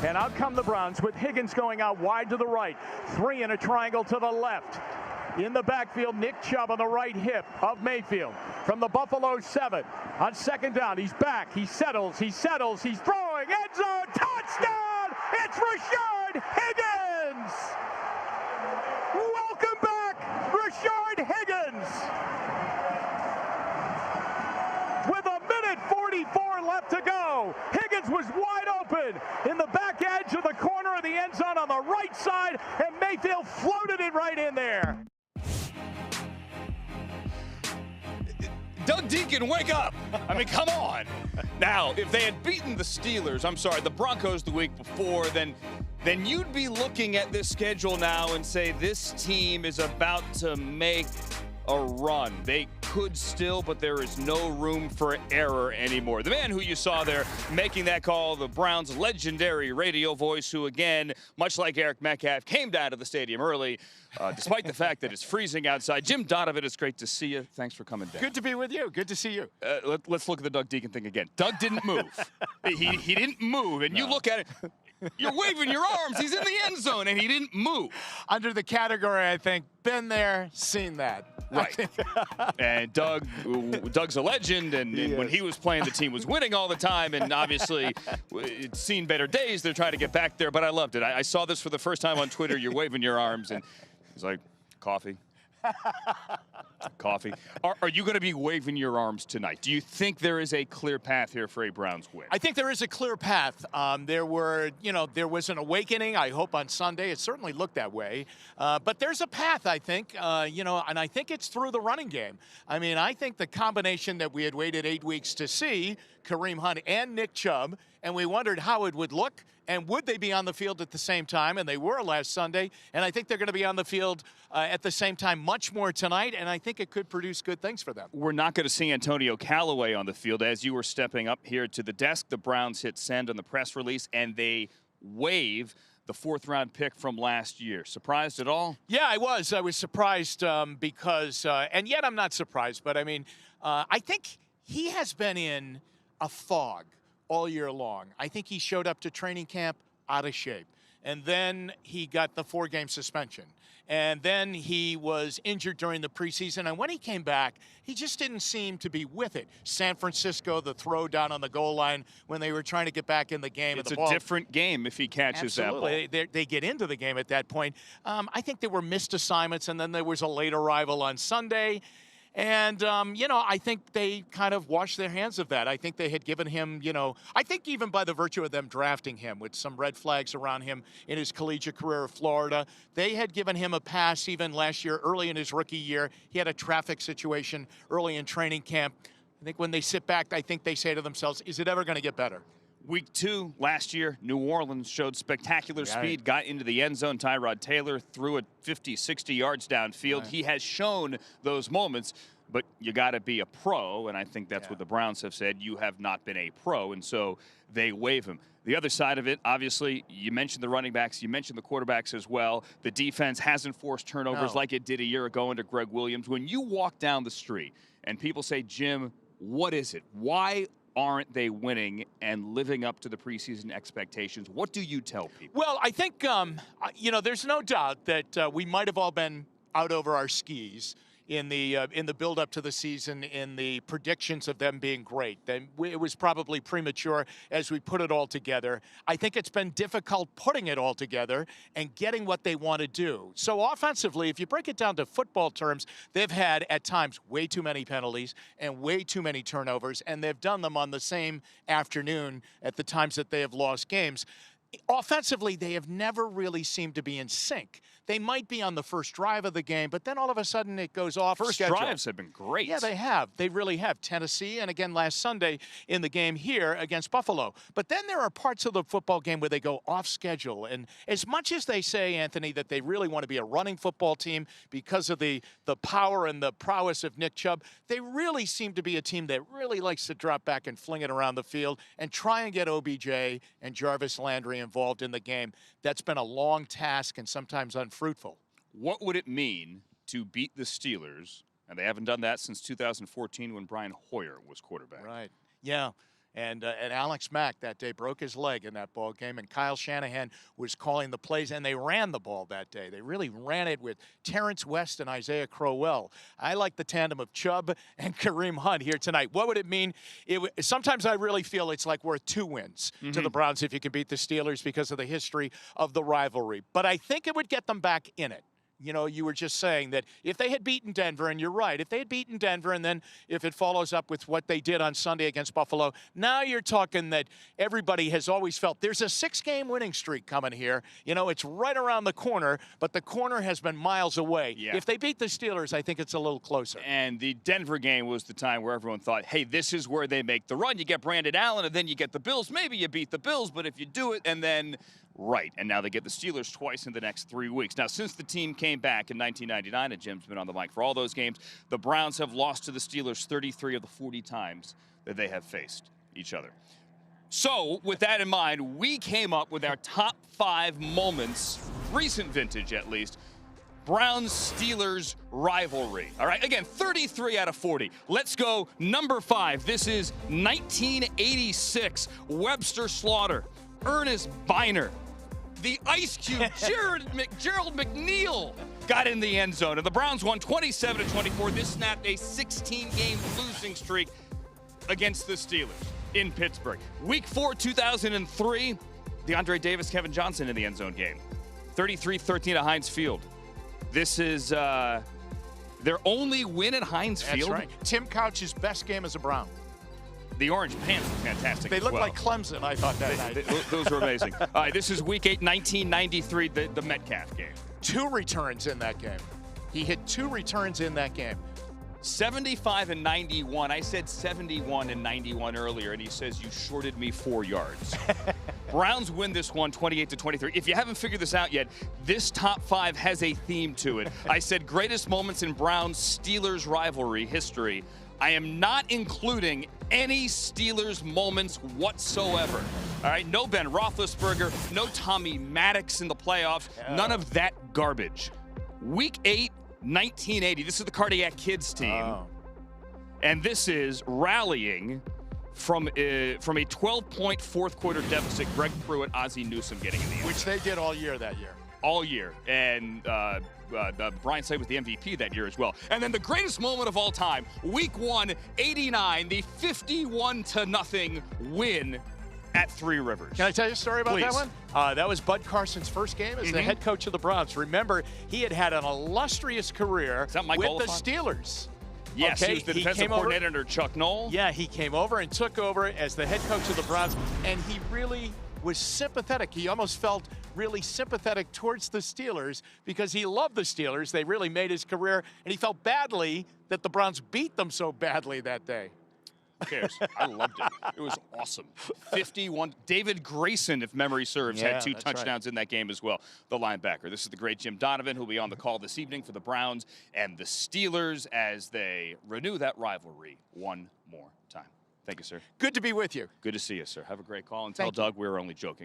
And out come the Browns with Higgins going out wide to the right. 3 in a triangle to the left. In the backfield, Nick Chubb on the right hip of Mayfield. From the Buffalo 7. On second down, he's back. He settles. He's throwing. End zone. Touchdown! It's Rashard Higgins! Welcome back, Rashard Higgins! With 1:44 left to go. Higgins was wide open in the back edge of the corner of the end zone on the right side, and Mayfield floated it right in there. Doug Deacon, wake up! I mean, come on. Now, if they had beaten the Broncos the week before, then you'd be looking at this schedule now and say this team is about to make a run. They could still, but there is no room for error anymore. The man who you saw there making that call, the Browns' legendary radio voice, who again, much like Eric Metcalf, came down to the stadium early, despite the fact that it's freezing outside. Jim Donovan, it's great to see you. Thanks for coming down. Good to be with you. Good to see you. Let's look at the Doug Deacon thing again. Doug didn't move. he didn't move, and you look at it. You're waving your arms. He's in the end zone, and he didn't move. Under the category, I think, been there, seen that. Right. And Doug's a legend, and when he was playing, the team was winning all the time, and obviously it's seen better days. They're trying to get back there, but I loved it. I saw this for the first time on Twitter. You're waving your arms, and he's like, coffee. Coffee. Are you going to be waving your arms tonight? Do you think there is a clear path here for a Browns win? I think there is a clear path. There was an awakening, I hope, on Sunday. It certainly looked that way. But there's a path, I think, and I think it's through the running game. I mean, I think the combination that we had waited 8 weeks to see, Kareem Hunt and Nick Chubb, and we wondered how it would look and would they be on the field at the same time, and they were last Sunday, and I think they're going to be on the field at the same time much more tonight, and I think it could produce good things for them. We're not going to see Antonio Callaway on the field. As you were stepping up here to the desk, the Browns hit send on the press release, and they waive the 4th-round pick from last year. Surprised at all? Yeah, I was. I was surprised because, and yet I'm not surprised, but I mean, I think he has been in a fog all year long. I think he showed up to training camp out of shape. And then he got the 4-game suspension. And then he was injured during the preseason. And when he came back, he just didn't seem to be with it. San Francisco, the throw down on the goal line when they were trying to get back in the game. It's a different game if he catches that ball. They get into the game at that point. I think there were missed assignments, and then there was a late arrival on Sunday. And, I think they kind of washed their hands of that. I think they had given him, I think even by the virtue of them drafting him with some red flags around him in his collegiate career of Florida, they had given him a pass even last year, early in his rookie year. He had a traffic situation early in training camp. I think when they sit back, I think they say to themselves, is it ever going to get better? Week 2 last year, New Orleans showed spectacular speed, got into the end zone. Tyrod Taylor threw it 50, 60 yards downfield. Right. He has shown those moments, but you got to be a pro, and I think that's what the Browns have said. You have not been a pro, and so they waive him. The other side of it, obviously, you mentioned the running backs, you mentioned the quarterbacks as well. The defense hasn't forced turnovers like it did a year ago under Greg Williams. When you walk down the street and people say, Jim, what is it? Why aren't they winning and living up to the preseason expectations? What do you tell people? Well, I think, there's no doubt that we might have all been out over our skis in the build-up to the season, in the predictions of them being great. Then it was probably premature as we put it all together. I think it's been difficult putting it all together and getting what they want to do. So offensively, if you break it down to football terms, they've had at times way too many penalties and way too many turnovers, and they've done them on the same afternoon at the times that they have lost games. Offensively, they have never really seemed to be in sync. They might be on the first drive of the game, but then all of a sudden it goes off schedule. First drives have been great. Yeah, they have. They really have. Tennessee, and again last Sunday in the game here against Buffalo. But then there are parts of the football game where they go off schedule. And as much as they say, Anthony, that they really want to be a running football team because of the power and the prowess of Nick Chubb, they really seem to be a team that really likes to drop back and fling it around the field and try and get OBJ and Jarvis Landry involved in the game. That's been a long task and sometimes unfruitful. What would it mean to beat the Steelers? And they haven't done that since 2014 when Brian Hoyer was quarterback. Right. Yeah. And Alex Mack that day broke his leg in that ball game, and Kyle Shanahan was calling the plays, and they ran the ball that day. They really ran it with Terrence West and Isaiah Crowell. I like the tandem of Chubb and Kareem Hunt here tonight. What would it mean? Sometimes I really feel it's like worth 2 wins to the Browns if you can beat the Steelers because of the history of the rivalry. But I think it would get them back in it. You know, you were just saying that if they had beaten Denver, and you're right, if they had beaten Denver, and then if it follows up with what they did on Sunday against Buffalo, now you're talking that everybody has always felt there's a 6-game winning streak coming here. You know, it's right around the corner, but the corner has been miles away. Yeah. If they beat the Steelers, I think it's a little closer. And the Denver game was the time where everyone thought, hey, this is where they make the run. You get Brandon Allen, and then you get the Bills. Maybe you beat the Bills, but if you do it, and then... Right, and now they get the Steelers twice in the next 3 weeks. Now, since the team came back in 1999, and Jim's been on the mic for all those games, the Browns have lost to the Steelers 33 of the 40 times that they have faced each other. So, with that in mind, we came up with our top 5 moments, recent vintage at least, Browns-Steelers rivalry. All right, again, 33 out of 40. Let's go number 5. This is 1986, Webster Slaughter, Ernest Biner. The Ice Cube, Gerald McNeil got in the end zone, and the Browns won 27-24. This snapped a 16-game losing streak against the Steelers in Pittsburgh. Week 4, 2003, DeAndre Davis, Kevin Johnson in the end zone game. 33-13 at Heinz Field. This is their only win at Heinz Field. That's right. Tim Couch's best game as a Brown. The orange pants were fantastic. They look well. like Clemson, I thought that night. Those were amazing. All right, this is Week 8, 1993, the Metcalf game. 2 returns in that game. He hit 2 returns in that game. 75 and 91. I said 71 and 91 earlier, and he says you shorted me 4 yards. Browns win this one 28-23. If you haven't figured this out yet, this top 5 has a theme to it. I said greatest moments in Browns-Steelers rivalry history. I am not including any Steelers moments whatsoever. All right, no Ben Roethlisberger, no Tommy Maddox in the playoffs, none of that garbage. Week 8, 1980. This is the Cardiac Kids team. Oh. And this is rallying from a 12-point fourth-quarter deficit. Greg Pruitt, Ozzie Newsome getting in the end. Which they did all year that year. All year. And Brian Slade was the MVP that year as well. And then the greatest moment of all time, Week 1, 89, the 51-0 win at Three Rivers. Can I tell you a story about Please. that one? That was Bud Carson's first game as the head coach of the Browns. Remember, he had an illustrious career with the Steelers. Yes, okay, he was the defensive coordinator under Chuck Noll. Yeah, he came over and took over as the head coach of the Browns, and he really was sympathetic. He almost felt really sympathetic towards the Steelers because he loved the Steelers. They really made his career, and he felt badly that the Browns beat them so badly that day. Who cares? I loved it. It was awesome. 51. David Grayson, if memory serves, had 2 touchdowns in that game as well, the linebacker. This is the great Jim Donovan, who will be on the call this evening for the Browns and the Steelers as they renew that rivalry one more time. Thank you, sir. Good to be with you. Good to see you, sir. Have a great call. And tell Doug we were only joking.